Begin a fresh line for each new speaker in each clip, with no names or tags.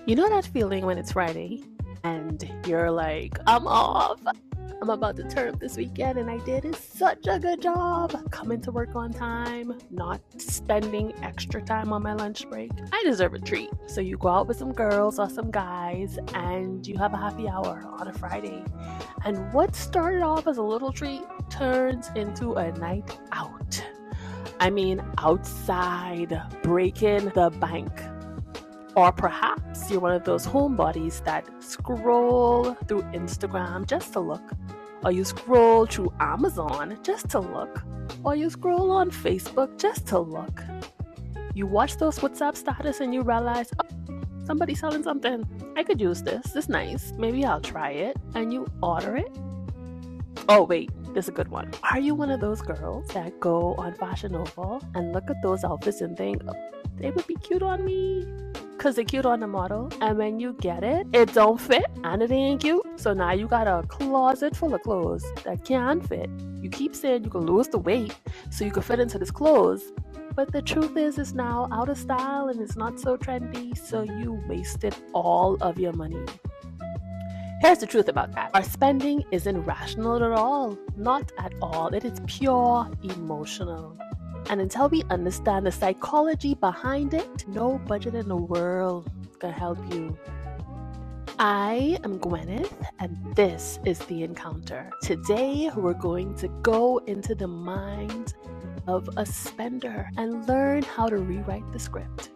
You know that feeling when it's Friday and you're like, I'm off. I'm about to turn up this weekend and I did such a good job coming to work on time, not spending extra time on my lunch break. I deserve a treat. So you go out with some girls or some guys and you have a happy hour on a Friday. And what started off as a little treat turns into a night out. I mean, outside, breaking the bank. Or perhaps you're one of those homebodies that scroll through Instagram just to look, or you scroll through Amazon just to look, or you scroll on Facebook just to look. You watch those WhatsApp status and you realize, oh, somebody's selling something. I could use this. This is nice. Maybe I'll try it. And you order it. Oh, wait, this is a good one. Are you one of those girls that go on Fashion Nova and look at those outfits and think, oh, they would be cute on me? Because they're cute on the model, and when you get it, it don't fit and it ain't cute. So now you got a closet full of clothes that can fit. You keep saying you can lose the weight so you can fit into this clothes, but the truth is it's now out of style and it's not so trendy, so you wasted all of your money. Here's the truth about that. Our spending isn't rational at all. Not at all. It is pure emotional. And until we understand the psychology behind it, no budget in the world can help you. I am Gwyneth, and this is The Encounter. Today, we're going to go into the mind of a spender and learn how to rewrite the script.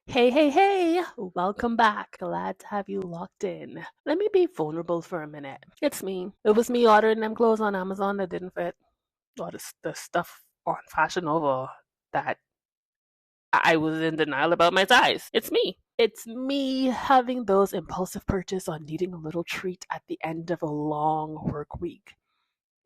Hey, welcome back. Glad to have you locked in. Let me be vulnerable for a minute. It's me. It was me ordering them clothes on Amazon that didn't fit, or the stuff on Fashion Nova that I was in denial about my size. It's me. It's me having those impulsive purchases or needing a little treat at the end of a long work week.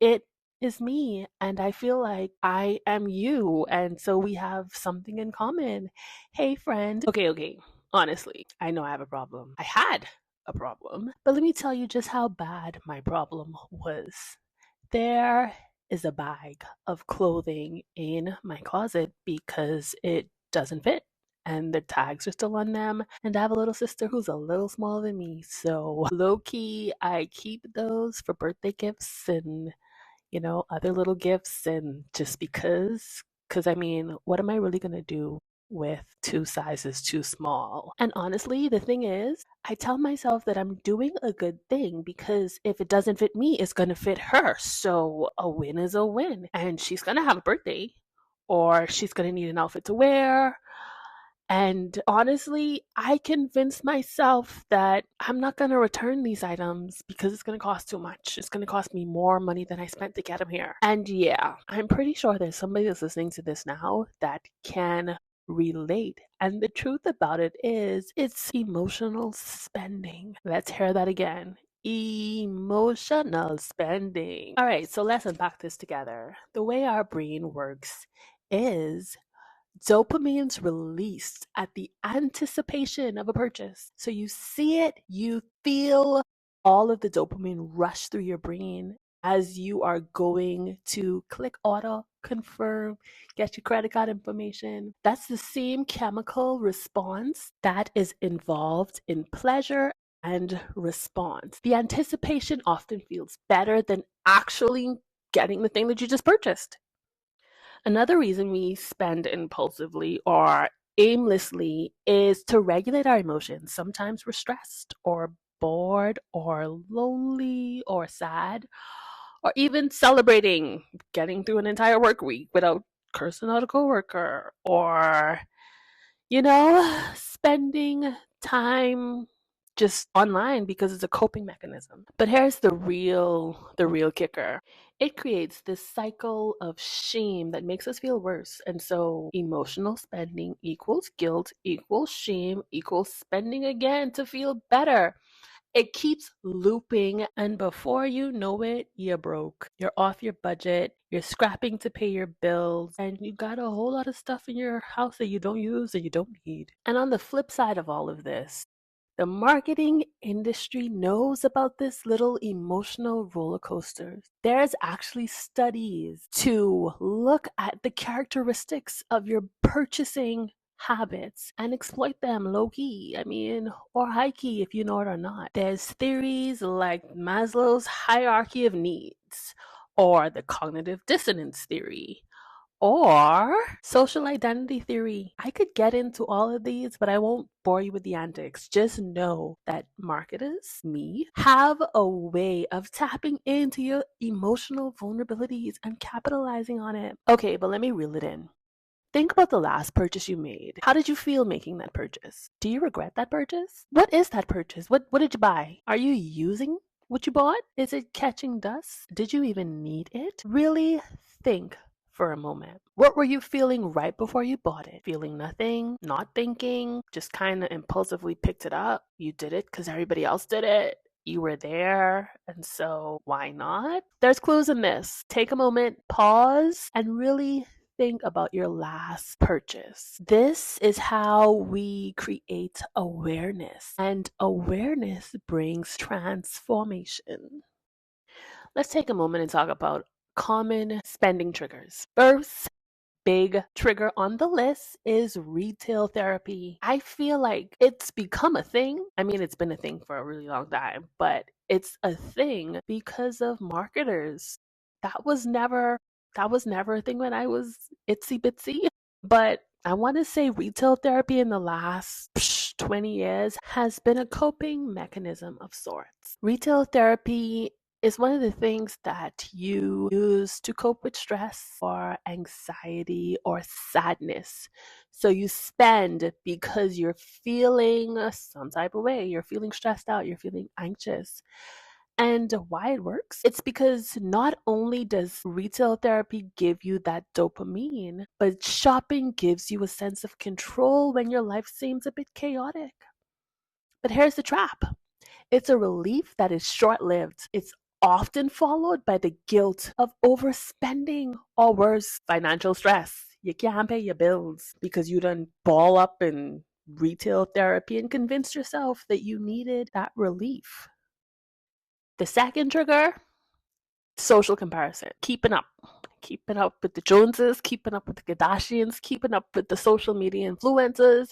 It is me, and I feel like I am you, and so we have something in common. Hey, friend. Okay. Honestly, I know I have a problem. I had a problem, but let me tell you just how bad my problem was. There is a bag of clothing in my closet because it doesn't fit. And the tags are still on them. And I have a little sister who's a little smaller than me. So low key, I keep those for birthday gifts and other little gifts and just because I mean, what am I really going to do with two sizes too small? And honestly, the thing is, I tell myself that I'm doing a good thing because if it doesn't fit me, it's going to fit her. So a win is a win. And she's going to have a birthday or she's going to need an outfit to wear, and honestly, I convinced myself that I'm not going to return these items because it's going to cost too much. It's going to cost me more money than I spent to get them here. And yeah, I'm pretty sure there's somebody that's listening to this now that can relate. And the truth about it is, it's emotional spending. Let's hear that again. Emotional spending. All right, so let's unpack this together. The way our brain works is dopamine's released at the anticipation of a purchase. So you see it, you feel all of the dopamine rush through your brain as you are going to click order, confirm, get your credit card information. That's the same chemical response that is involved in pleasure and response. The anticipation often feels better than actually getting the thing that you just purchased. Another reason we spend impulsively or aimlessly is to regulate our emotions. Sometimes we're stressed or bored or lonely or sad or even celebrating getting through an entire work week without cursing out a coworker or spending time just online because it's a coping mechanism. But here's the real kicker. It creates this cycle of shame that makes us feel worse. And so emotional spending equals guilt equals shame equals spending again to feel better. It keeps looping, and before you know it, you're broke. You're off your budget. You're scrapping to pay your bills, and you got a whole lot of stuff in your house that you don't use and you don't need. And on the flip side of all of this, the marketing industry knows about this little emotional roller coasters. There's actually studies to look at the characteristics of your purchasing habits and exploit them low key. I mean, or high key if you know it or not. There's theories like Maslow's hierarchy of needs or the cognitive dissonance theory or social identity theory. I could get into all of these, but I won't bore you with the antics. Just know that marketers, me, have a way of tapping into your emotional vulnerabilities and capitalizing on it. Okay, but let me reel it in. Think about the last purchase you made. How did you feel making that purchase? Do you regret that purchase? What is that purchase? What did you buy? Are you using what you bought? Is it catching dust? Did you even need it? Really think for a moment. What were you feeling right before you bought it? Feeling nothing? Not thinking? Just kind of impulsively picked it up? You did it because everybody else did it? You were there, and so why not? There's clues in this. Take a moment, pause, and really think about your last purchase. This is how we create awareness, and awareness brings transformation. Let's take a moment and talk about common spending triggers. First, big trigger on the list is retail therapy. I feel like it's become a thing. I mean, it's been a thing for a really long time, but it's a thing because of marketers. That was never that was never a thing when I was itsy bitsy. But I want to say retail therapy in the last 20 years has been a coping mechanism of sorts. Retail therapy is one of the things that you use to cope with stress or anxiety or sadness. So you spend because you're feeling some type of way, you're feeling stressed out, you're feeling anxious. And why it works? It's because not only does retail therapy give you that dopamine, but shopping gives you a sense of control when your life seems a bit chaotic. But here's the trap. It's a relief that is short lived. It's often followed by the guilt of overspending or worse, financial stress. You can't pay your bills because you done ball up in retail therapy and convinced yourself that you needed that relief. The second trigger, social comparison, keeping up with the Joneses, keeping up with the Kardashians, keeping up with the social media influencers,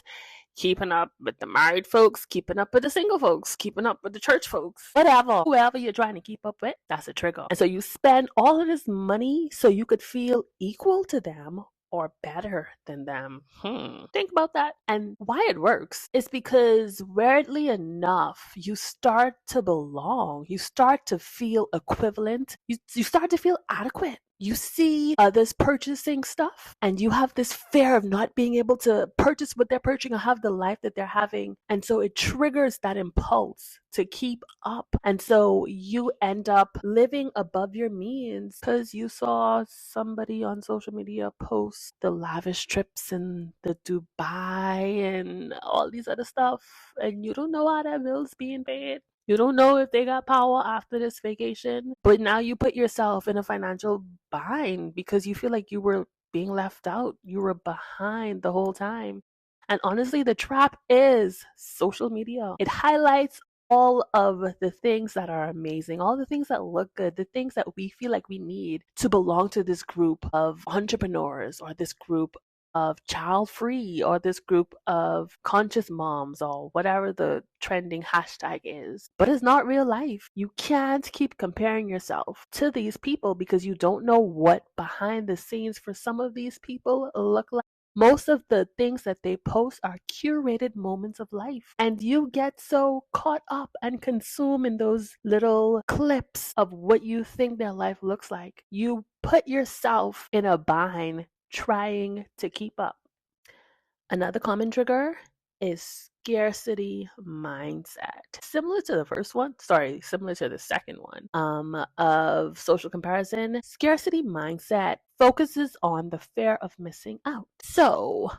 keeping up with the married folks, keeping up with the single folks, keeping up with the church folks, whatever, whoever you're trying to keep up with, that's a trigger. And so you spend all of this money so you could feel equal to them or better than them. Think about that. And why it works is because, weirdly enough, you start to belong. You start to feel equivalent. You start to feel adequate. You see others purchasing stuff, and you have this fear of not being able to purchase what they're purchasing or have the life that they're having. And so it triggers that impulse to keep up. And so you end up living above your means because you saw somebody on social media post the lavish trips and the Dubai and all these other stuff. And you don't know how that bill's being paid. You don't know if they got power after this vacation, but now you put yourself in a financial bind because you feel like you were being left out. You were behind the whole time. And honestly, the trap is social media. It highlights all of the things that are amazing, all the things that look good, the things that we feel like we need to belong to this group of entrepreneurs or this group of child free or this group of conscious moms or whatever the trending hashtag is. But it's not real life. You can't keep comparing yourself to these people because you don't know what behind the scenes for some of these people look like. Most of the things that they post are curated moments of life, and you get so caught up and consumed in those little clips of what you think their life looks like. You put yourself in a bind trying to keep up. Another common trigger is scarcity mindset. Similar to the first one, similar to the second one, of social comparison, scarcity mindset focuses on the fear of missing out. So,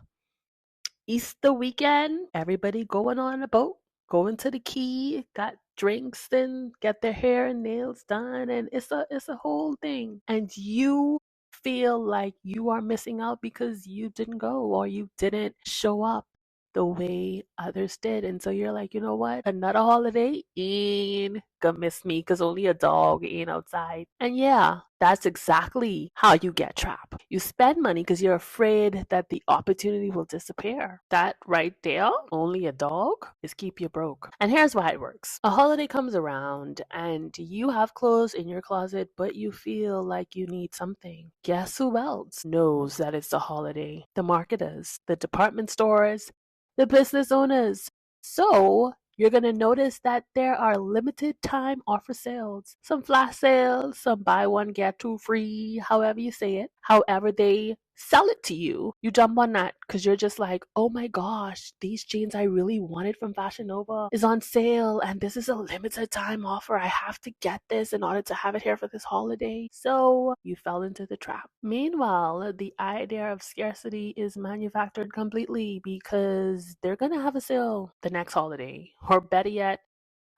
Easter weekend, everybody going on a boat, going to the key, got drinks, then get their hair and nails done, and it's a whole thing. And you feel like you are missing out because you didn't go or you didn't show up the way others did. And so you're like, you know what? Another holiday ain't gonna miss me because only a dog ain't outside. And yeah, that's exactly how you get trapped. You spend money because you're afraid that the opportunity will disappear. That right there, only a dog, is keep you broke. And here's why it works. A holiday comes around and you have clothes in your closet, but you feel like you need something. Guess who else knows that it's a holiday? The marketers, the department stores, the business owners. So you're going to notice that there are limited time offer sales, some flash sales, some buy one, get two free, however you say it, however they sell it to you. You jump on that because you're just like, oh my gosh, these jeans I really wanted from Fashion Nova is on sale and this is a limited time offer. I have to get this in order to have it here for this holiday. So you fell into the trap. Meanwhile, the idea of scarcity is manufactured completely because they're going to have a sale the next holiday, or better yet,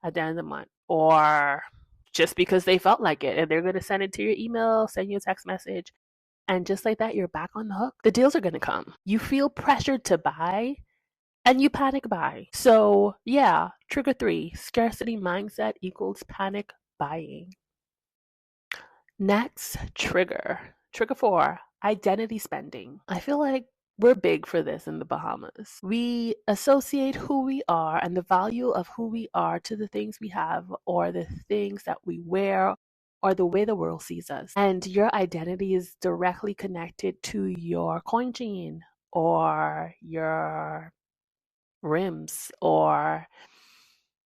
at the end of the month, or just because they felt like it and they're going to send it to your email, send you a text message. And just like that, you're back on the hook. The deals are going to come. You feel pressured to buy and you panic buy. So, yeah, trigger 3, scarcity mindset equals panic buying. Next, trigger. Trigger 4, identity spending. I feel like we're big for this in the Bahamas. We associate who we are and the value of who we are to the things we have or the things that we wear or the way the world sees us. And your identity is directly connected to your coin chain or your rims or,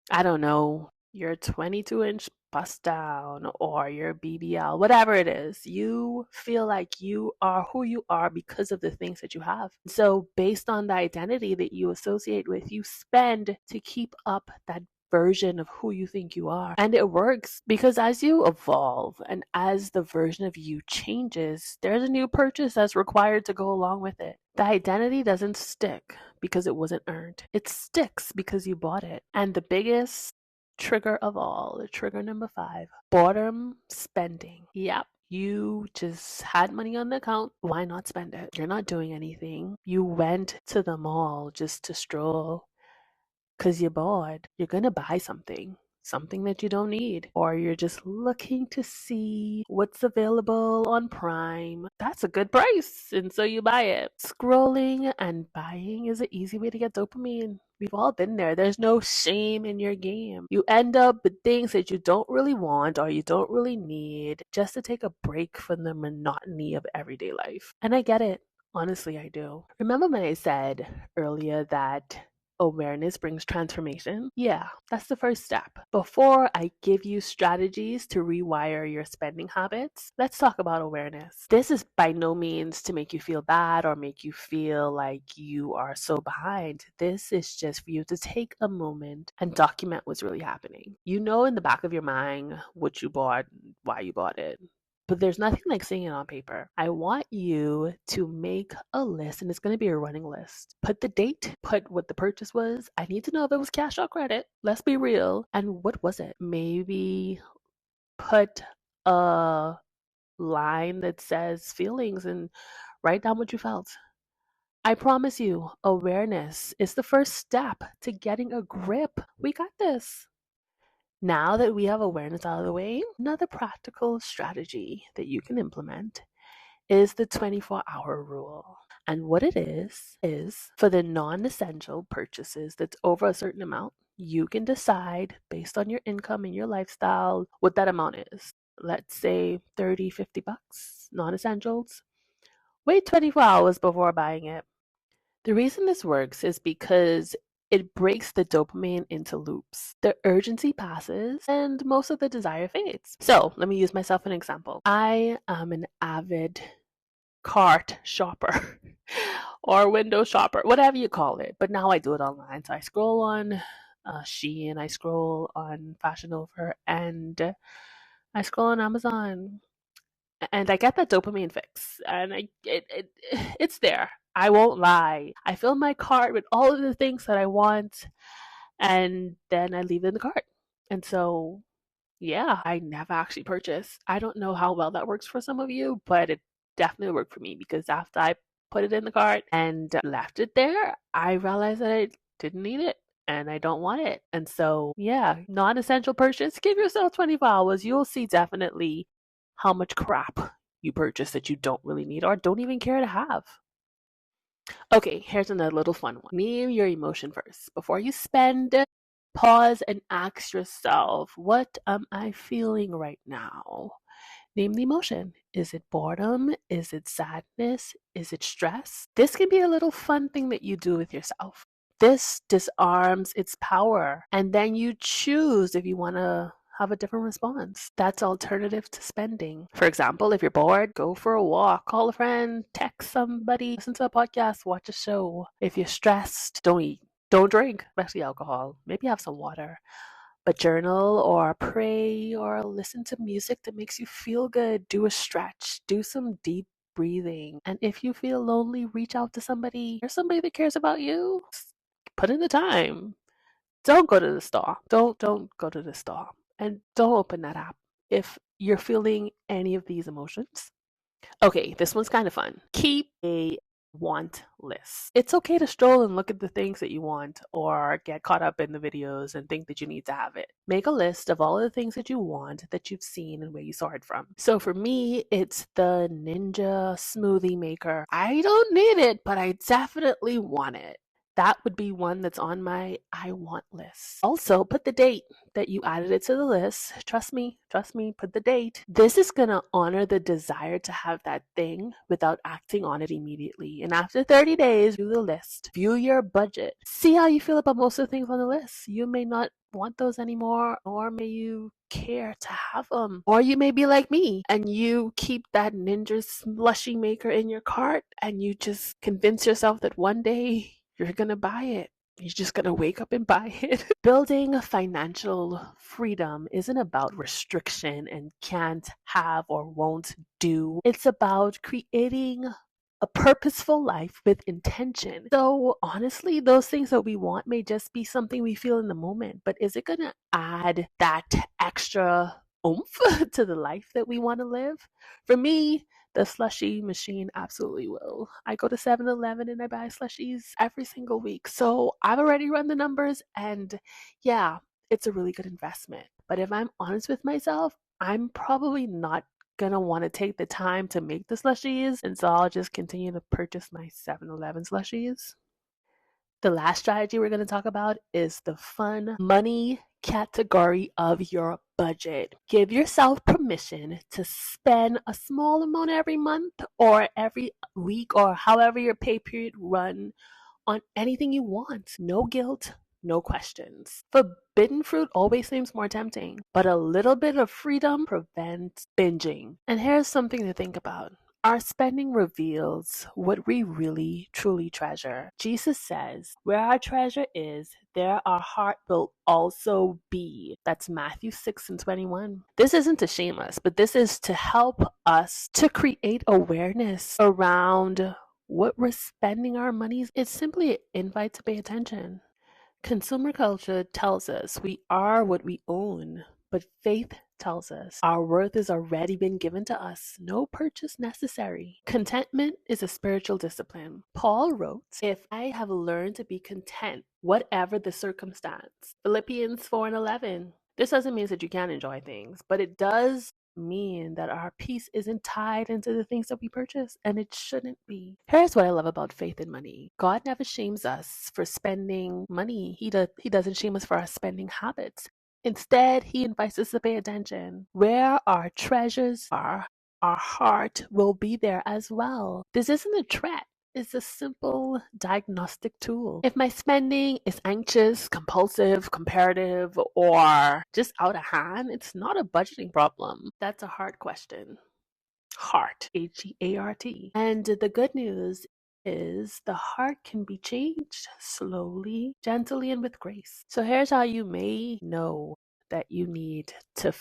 I don't know, your 22-inch bust down or your BBL, whatever it is. You feel like you are who you are because of the things that you have. So based on the identity that you associate with, you spend to keep up that version of who you think you are. And it works because as you evolve and as the version of you changes, there's a new purchase that's required to go along with it. The identity doesn't stick because it wasn't earned. It sticks because you bought it. And the biggest trigger of all, trigger number 5, boredom spending. Yep. You just had money on the account. Why not spend it? You're not doing anything. You went to the mall just to stroll because you're bored. You're going to buy something that you don't need, or you're just looking to see what's available on Prime. That's a good price, and so you buy it. Scrolling and buying is an easy way to get dopamine. We've all been there. There's no shame in your game. You end up with things that you don't really want or you don't really need just to take a break from the monotony of everyday life. And I get it. Honestly, I do. Remember when I said earlier that awareness brings transformation? Yeah, that's the first step. Before I give you strategies to rewire your spending habits, let's talk about awareness. This is by no means to make you feel bad or make you feel like you are so behind. This is just for you to take a moment and document what's really happening. You know in the back of your mind what you bought, why you bought it. But there's nothing like seeing it on paper. I want you to make a list, and it's going to be a running list. Put the date, put what the purchase was. I need to know if it was cash or credit. Let's be real. And what was it? Maybe put a line that says feelings and write down what you felt. I promise you, awareness is the first step to getting a grip. We got this. Now that we have awareness out of the way, another practical strategy that you can implement is the 24-hour rule. And what it is for the non-essential purchases that's over a certain amount, you can decide based on your income and your lifestyle what that amount is. Let's say 30, $50, non-essentials. Wait 24 hours before buying it. The reason this works is because it breaks the dopamine into loops. The urgency passes and most of the desire fades. So let me use myself an example. I am an avid cart shopper or window shopper, whatever you call it. But now I do it online. So I scroll on Shein, I scroll on Fashion Nova, and I scroll on Amazon. And I get that dopamine fix, and it's there. I won't lie. I fill my cart with all of the things that I want, and then I leave it in the cart. And so, yeah, I never actually purchase. I don't know how well that works for some of you, but it definitely worked for me because after I put it in the cart and left it there, I realized that I didn't need it and I don't want it. And so, yeah, non essential purchase, give yourself 24 hours. You'll see definitely how much crap you purchase that you don't really need or don't even care to have. Okay, here's another little fun one. Name your emotion first. Before you spend, pause and ask yourself, what am I feeling right now? Name the emotion. Is it boredom? Is it sadness? Is it stress? This can be a little fun thing that you do with yourself. This disarms its power, and then you choose if you want to have a different response. That's alternative to spending. For example, if you're bored, go for a walk, call a friend, text somebody, listen to a podcast, watch a show. If you're stressed, don't eat. Don't drink, especially alcohol. Maybe have some water. But journal or pray or listen to music that makes you feel good. Do a stretch, do some deep breathing. And if you feel lonely, reach out to somebody. There's somebody that cares about you. Put in the time. Don't go to the store. Don't go to the store. And don't open that app if you're feeling any of these emotions. Okay, this one's kind of fun. Keep a want list. It's okay to stroll and look at the things that you want or get caught up in the videos and think that you need to have it. Make a list of all of the things that you want that you've seen and where you saw it from. So for me, it's the Ninja smoothie maker. I don't need it, but I definitely want it. That would be one that's on my I want list. Also, put the date that you added it to the list. Trust me, put the date. This is going to honor the desire to have that thing without acting on it immediately. And after 30 days, view the list, view your budget, see how you feel about most of the things on the list. You may not want those anymore, or may you care to have them. Or you may be like me and you keep that Ninja slushy maker in your cart and you just convince yourself that one day you're going to buy it. You're just going to wake up and buy it. Building financial freedom isn't about restriction and can't have or won't do. It's about creating a purposeful life with intention. So honestly, those things that we want may just be something we feel in the moment, but is it going to add that extra oomph to the life that we want to live? For me, the slushy machine absolutely will. I go to 7-Eleven and I buy slushies every single week. So I've already run the numbers and yeah, it's a really good investment. But if I'm honest with myself, I'm probably not gonna want to take the time to make the slushies, and so I'll just continue to purchase my 7-Eleven slushies. The last strategy we're going to talk about is the fun money category of your budget. Give yourself permission to spend a small amount every month or every week or however your pay period run on anything you want. No guilt, no questions. Forbidden fruit always seems more tempting, but a little bit of freedom prevents binging. And here's something to think about. Our spending reveals what we really truly treasure. Jesus says, where our treasure is, there our heart will also be. That's Matthew 6:21. This isn't to shame us, but this is to help us to create awareness around what we're spending our money. It's simply an invite to pay attention. Consumer culture tells us we are what we own, but faith tells us our worth has already been given to us, no purchase necessary. Contentment is a spiritual discipline. Paul wrote, if I have learned to be content, whatever the circumstance. Philippians 4:11. This doesn't mean that you can't enjoy things, but it does mean that our peace isn't tied into the things that we purchase, and it shouldn't be. Here's what I love about faith and money. God never shames us for spending money. He doesn't shame us for our spending habits. Instead, he invites us to pay attention. Where our treasures are, our heart will be there as well. This isn't a threat. It's a simple diagnostic tool. If my spending is anxious, compulsive, comparative, or just out of hand, it's not a budgeting problem. That's a hard question. Heart, Heart. And the good news is the heart can be changed slowly, gently, and with grace. So here's how you may know that you need to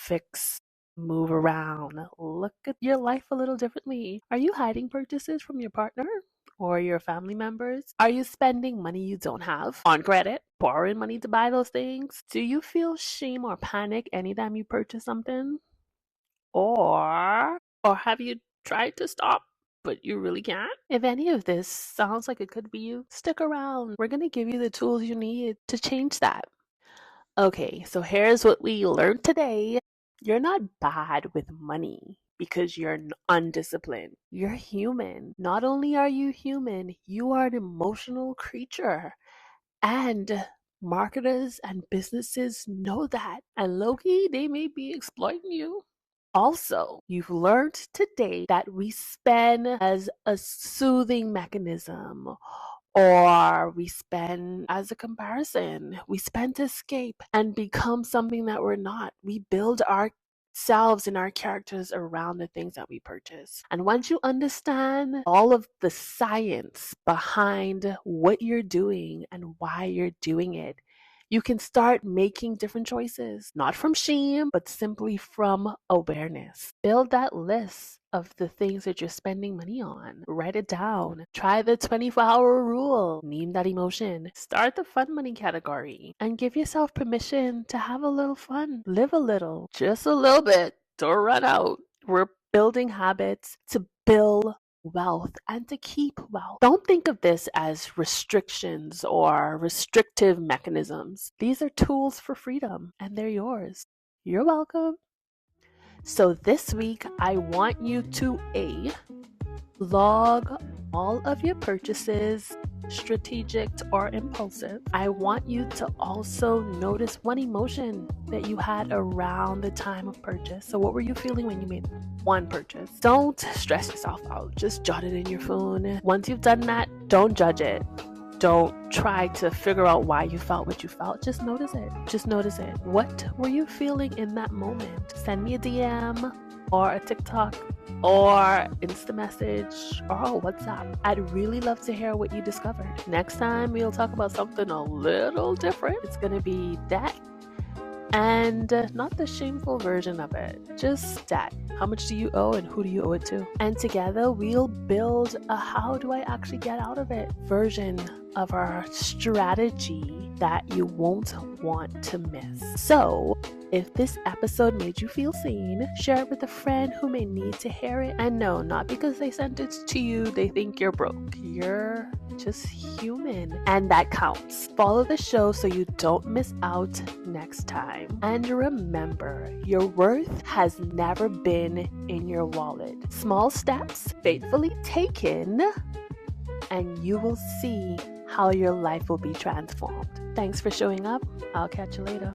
move around, look at your life a little differently. Are you hiding purchases from your partner? or your family members? Are you spending money you don't have on credit, borrowing money to buy those things? Do you feel shame or panic anytime you purchase something? Or have you tried to stop, but you really can't? If any of this sounds like it could be you, stick around. We're going to give you the tools you need to change that. Okay, so here's what we learned today. You're not bad with money because you're undisciplined. You're human. Not only are you human, you are an emotional creature. And marketers and businesses know that. And low-key, they may be exploiting you. Also, you've learned today that we spend as a soothing mechanism, or we spend as a comparison. We spend to escape and become something that we're not. We build ourselves and our characters around the things that we purchase. And once you understand all of the science behind what you're doing and why you're doing it, you can start making different choices, not from shame, but simply from awareness. Build that list of the things that you're spending money on. Write it down. Try the 24-hour rule. Name that emotion. Start the fun money category and give yourself permission to have a little fun. Live a little, just a little bit. Don't run out. We're building habits to build wealth and to keep wealth. Don't think of this as restrictions or restrictive mechanisms. These are tools for freedom and they're yours. You're welcome. So this week, I want you to log all of your purchases, strategic or impulsive. I want you to also notice one emotion that you had around the time of purchase. So what were you feeling when you made one purchase? Don't stress yourself out. Just jot it in your phone. Once you've done that, don't judge it. Don't try to figure out why you felt what you felt. Just notice it. Just notice it. What were you feeling in that moment? Send me a DM or a TikTok or Insta message or WhatsApp. I'd really love to hear what you discovered. Next time we'll talk about something a little different. It's going to be debt. And not the shameful version of it, just debt. How much do you owe and who do you owe it to? And together we'll build a how do I actually get out of it version of our strategy that you won't want to miss. So if this episode made you feel seen, share it with a friend who may need to hear it. And no, not because they sent it to you, they think you're broke. You're just human, and that counts. Follow the show so you don't miss out next time. And remember, your worth has never been in your wallet. Small steps faithfully taken, and you will see how your life will be transformed. Thanks for showing up. I'll catch you later.